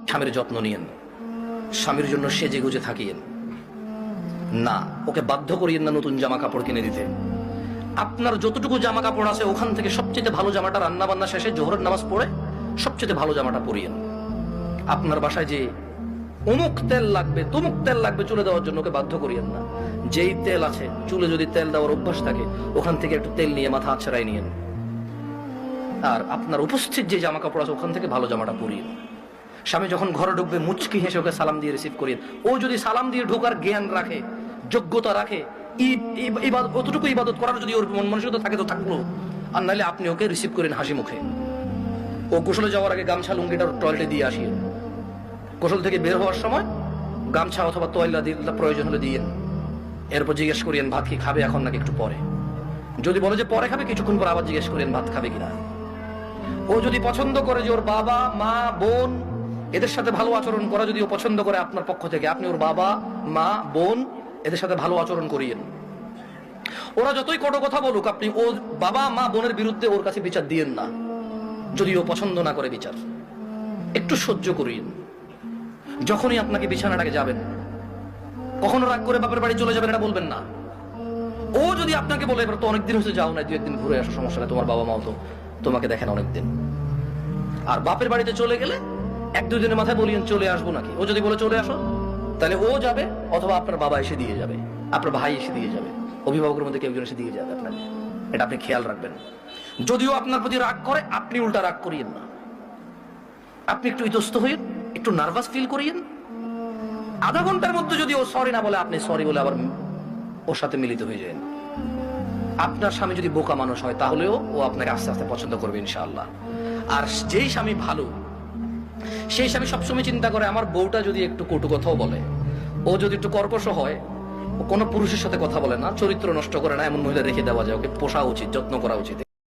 স্বামীর যত্ন নিয়েন, স্বামীর জন্য সেজে গুজে থাকিয়েন না, ওকে বাধ্য করিয়েন না নতুন জামা কাপড় কিনে দিতে। আপনার যতটুকু জামা কাপড় আছে ওখান থেকে সবচেয়ে ভালো জামাটা রান্না বান্না শেষে জোহরের নামাজ পড়ে সবচেয়ে ভালো জামাটা পরিয়েন। আপনার বাসায় যে অমুক তেল লাগবে তমুক তেল লাগবে চুলে দেওয়ার জন্য ওকে বাধ্য করিয়েন না। যেই তেল আছে, চুলে যদি তেল দেওয়ার অভ্যাস থাকে ওখান থেকে একটু তেল নিয়ে মাথা আছড়াই নিয়েন। আর আপনার উপস্থিত যে জামা কাপড় আছে ওখান থেকে ভালো জামাটা পরিয়েন। স্বামী যখন ঘরে ঢুকবে মুচকি হেসে ওকে সালাম দিয়ে রিসিভ করিয়েন। ও যদি সালাম দিয়ে ঢোকার জ্ঞান রাখে, যোগ্যতা রাখে, অতটুকু ইবাদত করার যদি ওর মন মানসিকতা থাকে তো থাকলো, আর নাহলে আপনি ওকে রিসিভ করেন হাসি মুখে। ও গোসলে যাওয়ার আগে গামছা লুঙ্গিটা টয়লেটে দিয়ে আসিয়ে, গোসল থেকে বের হওয়ার সময় গামছা অথবা তোয়াল্লা প্রয়োজন হলে দিয়েন। এরপর জিজ্ঞেস করিয়েন ভাত কি খাবে এখন নাকি একটু পরে। যদি বলে যে পরে খাবে, কিছুক্ষণ পর আবার জিজ্ঞেস করেন ভাত খাবে কিনা। ও যদি পছন্দ করে যে ওর বাবা মা বোন এদের সাথে ভালো আচরণ করা, যদি ও পছন্দ করে আপনার পক্ষ থেকে, আপনি ওর বাবা মা বোন এদের সাথে ভালো আচরণ করিয়েন। ওরা যতই কটু কথা বলুক, আপনি ওর বাবা মা বোনের বিরুদ্ধে ওর কাছে বিচার দিয়েন না। যদি ও পছন্দ না করে বিচার, একটু সহ্য করিয়েন। যখনই আপনাকে বিছানাটাকে যাবেন, কখনো রাগ করে বাপের বাড়ি চলে যাবেন এটা বলবেন না। ও যদি আপনাকে বলে এবার তো অনেকদিন হয়েছে যাও না, 2-1 দিন ঘুরে আসো, সমস্যা নেই, তোমার বাবা মাও তো তোমাকে দেখেন অনেকদিন। আর বাপের বাড়িতে চলে গেলে 1-2 দিনের মাথায় বলিয়েন চলে আসবো নাকি। ও যদি বলে চলে আসো, তাহলে ও যাবে অথবা আপনার বাবা এসে দিয়ে যাবে, আপনার ভাই এসে দিয়ে যাবে, অভিভাবকের মধ্যে কেউ একজন এসে দিয়ে যাবে আপনাকে। এটা আপনি খেয়াল রাখবেন। যদিও আপনার প্রতি রাগ করে, আপনি উল্টা রাগ করিয়েন না। আপনি একটু ইতস্ত হইন, একটু নার্ভাস ফিল করিয়েন। আধা ঘন্টার মধ্যে যদি ও সরি না বলে, আপনি সরি বলে আবার ওর সাথে মিলিত হয়ে যান। আপনার স্বামী যদি বোকা মানুষ হয় তাহলেও ও আপনাকে আস্তে আস্তে পছন্দ করবে ইনশাআল্লাহ। আর যেই স্বামী ভালো, সেই স্বামী সবসময় চিন্তা করে আমার বউটা যদি একটু কটু কথাও বলে, ও যদি একটু কর্কশ হয়, ও কোনো পুরুষের সাথে কথা বলে না, চরিত্র নষ্ট করে না, এমন মহিলা রেখে দেওয়া যায়, ওকে পোষা উচিত, যত্ন করা উচিত।